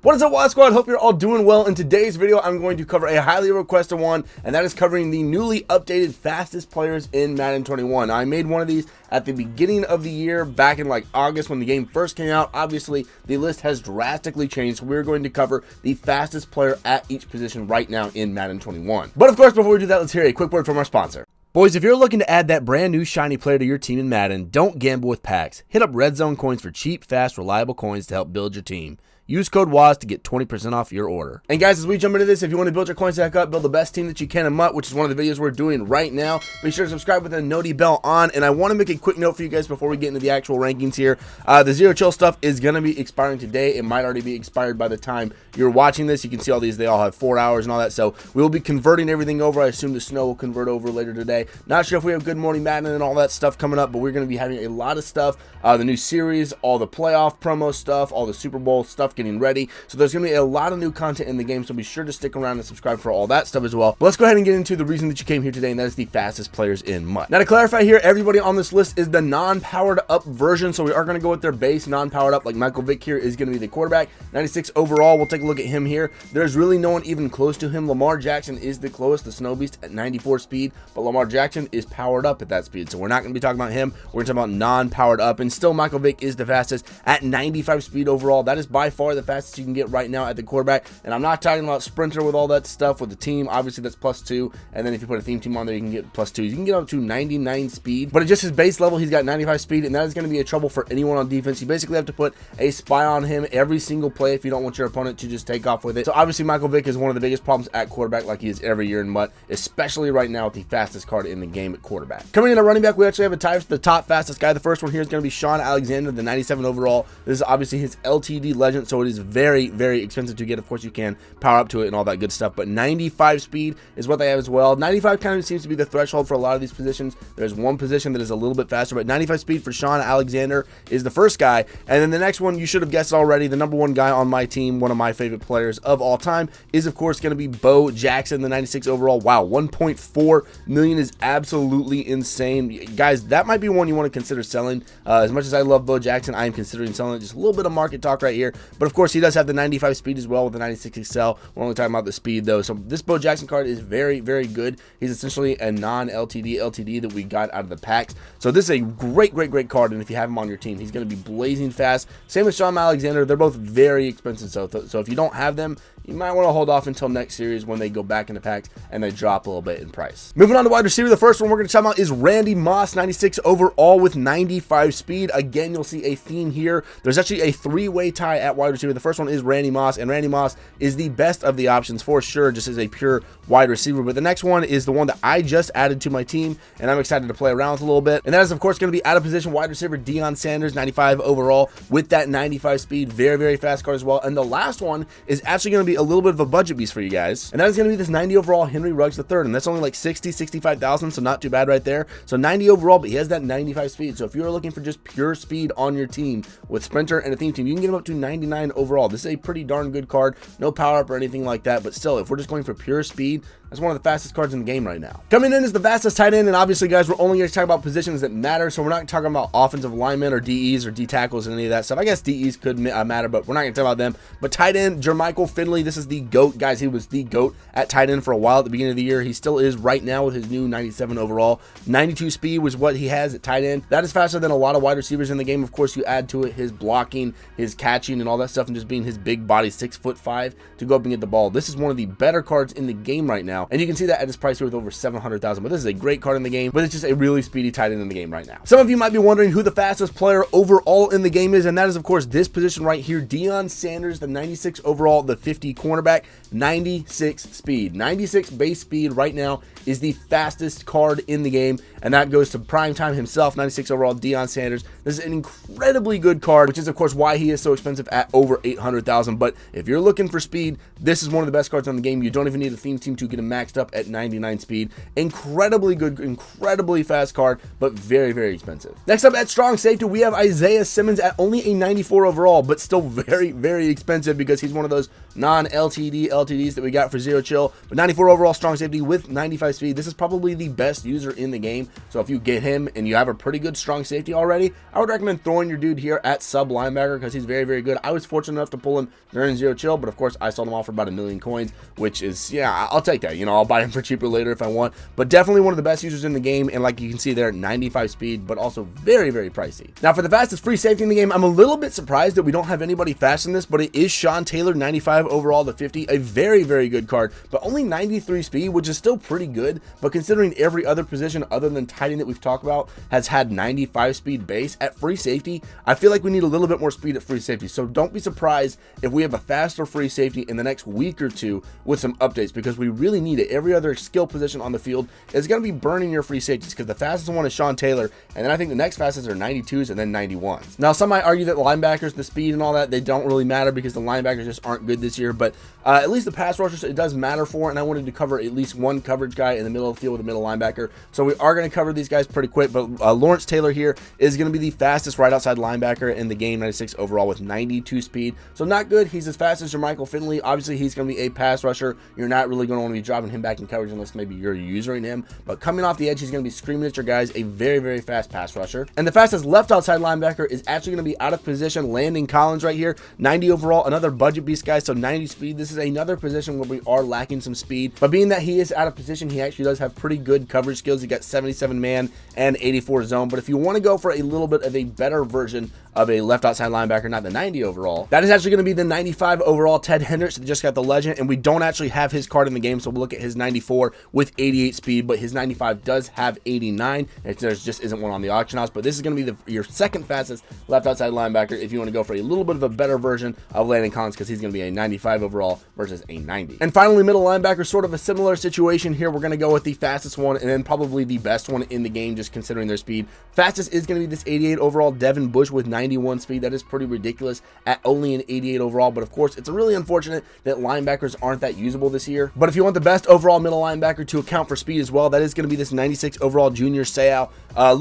What is up, Wild Squad? Hope you're all doing well. In today's video, I'm going to cover a highly requested one, and that is covering the newly updated fastest players in Madden 21. Now, I made one of these at the beginning of the year, back in like August when the game first came out. Obviously, the list has drastically changed, so we're going to cover the fastest player at each position right now in Madden 21. But of course, before we do that, let's hear a quick word from our sponsor. Boys, if you're looking to add that brand new shiny player to your team in Madden, don't gamble with packs. Hit up Red Zone Coins for cheap, fast, reliable coins to help build your team. Use code WAZ to get 20% off your order. And guys, as we jump into this, if you want to build your coin stack up, build the best team that you can in MUT, which is one of the videos we're doing right now, be sure to subscribe with the noti bell on. And I want to make a quick note for you guys before we get into the actual rankings here. The Zero Chill stuff is going to be expiring today. It might already be expired by the time you're watching this. You can see all these, they all have 4 hours and all that. So we will be converting everything over. I assume the snow will convert over later today. Not sure if we have Good Morning Madden and all that stuff coming up, but we're going to be having a lot of stuff. The new series, all the playoff promo stuff, all the Super Bowl stuff getting ready. So there's going to be a lot of new content in the game, so be sure to stick around and subscribe for all that stuff as well. But let's go ahead and get into the reason that you came here today, and that is the fastest players in MUT. Now, to clarify here, everybody on this list is the non-powered up version, so we are going to go with their base non-powered up. Like Michael Vick here is going to be the quarterback, 96 overall. We'll take a look at him here. There's really no one even close to him. Lamar Jackson is the closest, the Snow Beast at 94 speed, but Lamar Jackson is powered up at that speed, so we're not going to be talking about him. We're going to talk about non-powered up, and still Michael Vick is the fastest at 95 speed overall. That is by far the fastest you can get right now at the quarterback, and I'm not talking about sprinter with all that stuff with the team. Obviously that's +2, and then if you put a theme team on there, you can get +2. You can get up to 99 speed, but at just his base level, he's got 95 speed, and that is going to be a trouble for anyone on defense. You basically have to put a spy on him every single play if you don't want your opponent to just take off with it. So obviously Michael Vick is one of the biggest problems at quarterback, like he is every year in MUT, especially right now with the fastest card in the game at quarterback. Coming in at running back, we actually have a tie for the top fastest guy. The first one here is going to be Sean Alexander, the 97 overall. This is obviously his LTD legend, so it is very, very expensive to get. Of course, you can power up to it and all that good stuff, but 95 speed is what they have as well. 95 kind of seems to be the threshold for a lot of these positions. There's one position that is a little bit faster, but 95 speed for Sean Alexander is the first guy. And then the next one, you should have guessed already, the number one guy on my team, one of my favorite players of all time, is of course going to be Bo Jackson, the 96 overall. Wow, 1.4 million is absolutely insane. Guys, that might be one you want to consider selling. As much as I love Bo Jackson, I am considering selling it. Just a little bit of market talk right here, but of course he does have the 95 speed as well with the 96 XL. We're only talking about the speed though. So this Bo Jackson card is very, very good. He's essentially a non-LTD LTD that we got out of the packs. So this is a great card, and if you have him on your team, he's going to be blazing fast. Same with Sean Alexander. They're both very expensive, so if you don't have them, you might want to hold off until next series when they go back into packs and they drop a little bit in price. Moving on to wide receiver, the first one we're going to talk about is Randy Moss, 96 overall with 95 speed. Again, you'll see a theme here. There's actually a three-way tie at wide receiver. The first one is Randy Moss, and Randy Moss is the best of the options for sure, just as a pure wide receiver. But the next one is the one that I just added to my team, and I'm excited to play around with a little bit. And that is, of course, going to be out of position wide receiver Deion Sanders, 95 overall with that 95 speed. Very, very fast card as well. And the last one is actually going to be a little bit of a budget beast for you guys, and that is going to be this 90 overall Henry Ruggs III, and that's only like 65,000, so not too bad right there. So 90 overall, but he has that 95 speed. So if you're looking for just pure speed on your team with sprinter and a theme team, you can get him up to 99 overall. This is a pretty darn good card. No power up or anything like that, but still, if we're just going for pure speed, that's one of the fastest cards in the game right now. Coming in is the fastest tight end, and obviously, guys, we're only going to talk about positions that matter, so we're not talking about offensive linemen or DEs or D tackles and any of that stuff. I guess DEs could matter, but we're not going to talk about them. But tight end, Jermichael Finley, this is the GOAT, guys. He was the GOAT at tight end for a while at the beginning of the year. He still is right now with his new 97 overall. 92 speed was what he has at tight end. That is faster than a lot of wide receivers in the game. Of course, you add to it his blocking, his catching, and all that stuff, and just being his big body, 6'5", to go up and get the ball. This is one of the better cards in the game right now, and you can see that at his price here with over 700,000. But this is a great card in the game, but it's just a really speedy tight end in the game right now. Some of you might be wondering who the fastest player overall in the game is, and that is, of course, this position right here, Deion Sanders, the 96 overall, the 50 cornerback, 96 speed. 96 base speed right now is the fastest card in the game, and that goes to Primetime himself, 96 overall, Deion Sanders. This is an incredibly good card, which is, of course, why he is so expensive at over 800,000. But if you're looking for speed, this is one of the best cards on the game. You don't even need a theme team to get him maxed up at 99 speed. Incredibly good, incredibly fast card, but very, very expensive. Next up at strong safety, we have Isaiah Simmons at only a 94 overall, but still very, very expensive because he's one of those non-LTD LTDs that we got for Zero Chill. But 94 overall strong safety with 95 speed. This is probably the best user in the game. So if you get him and you have a pretty good strong safety already, I would recommend throwing your dude here at sub linebacker because he's very, very good. I would was fortunate enough to pull him during Zero Chill, but of course I sold him off for about 1,000,000 coins, which is, yeah, I'll take that. You know, I'll buy him for cheaper later if I want, but definitely one of the best users in the game, and like you can see there, 95 speed, but also very, very pricey. Now for the fastest free safety in the game, I'm a little bit surprised that we don't have anybody fast in this, but it is Sean Taylor, 95 overall to 50, a very, very good card, but only 93 speed, which is still pretty good, but considering every other position other than tight end that we've talked about has had 95 speed base, at free safety, I feel like we need a little bit more speed at free safety, so don't be surprised if we have a faster free safety in the next week or two with some updates, because we really need it. Every other skill position on the field is going to be burning your free safeties, because the fastest one is Sean Taylor, and then I think the next fastest are 92s and then 91s. Now some might argue that linebackers, the speed and all that, they don't really matter because the linebackers just aren't good this year, but at least the pass rushers it does matter for, and I wanted to cover at least one coverage guy in the middle of the field with a middle linebacker, so we are going to cover these guys pretty quick. But Lawrence Taylor here is going to be the fastest right outside linebacker in the game, 96 overall with 92 speed, so not good. He's as fast as your Michael Finley. Obviously he's going to be a pass rusher. You're not really going to want to be dropping him back in coverage unless maybe you're using him, but coming off the edge he's going to be screaming at your guys, a very, very fast pass rusher. And the fastest left outside linebacker is actually going to be out of position, Landon Collins right here, 90 overall, another budget beast guy, so 90 speed. This is another position where we are lacking some speed, but being that he is out of position, he actually does have pretty good coverage skills. He got 77 man and 84 zone, but if you want to go for a little bit of a better version of a left outside linebacker, not the 90 overall, that is actually going to be the 95 overall Ted Hendricks that just got the legend, and we don't actually have his card in the game, so we'll look at his 94 with 88 speed, but his 95 does have 89. There just isn't one on the auction house, but this is going to be your second fastest left outside linebacker if you want to go for a little bit of a better version of Landon Collins, because he's going to be a 95 overall versus a 90. And finally, middle linebacker, sort of a similar situation here. We're going to go with the fastest one and then probably the best one in the game, just considering their speed. Fastest is going to be this 88 overall Devin Bush with 91 speed. That is pretty ridiculous at only an 88 overall, but of course it's really unfortunate that linebackers aren't that usable this year. But if you want the best overall middle linebacker to account for speed as well, that is going to be this 96 overall Junior Seau.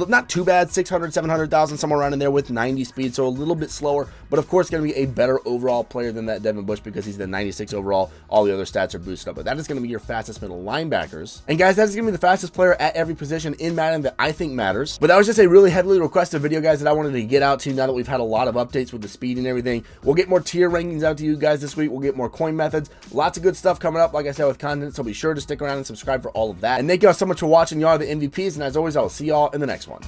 Not too bad, 600, 700,000, somewhere around in there with 90 speed, so a little bit slower, but of course going to be a better overall player than that Devin Bush because he's the 96 overall. All the other stats are boosted up, but that is going to be your fastest middle linebackers. And guys, that is going to be the fastest player at every position in Madden that I think matters. But that was just a really heavily requested video, guys, that I wanted to get out to now that we've had a lot of updates with the speed and everything. We'll get more tier rankings out to you guys this week. We'll get more coin methods. Lots of good stuff coming up, like I said, with content, so be sure to stick around and subscribe for all of that. And thank y'all so much for watching. Y'all are the MVPs, and as always, I will see y'all in the next one.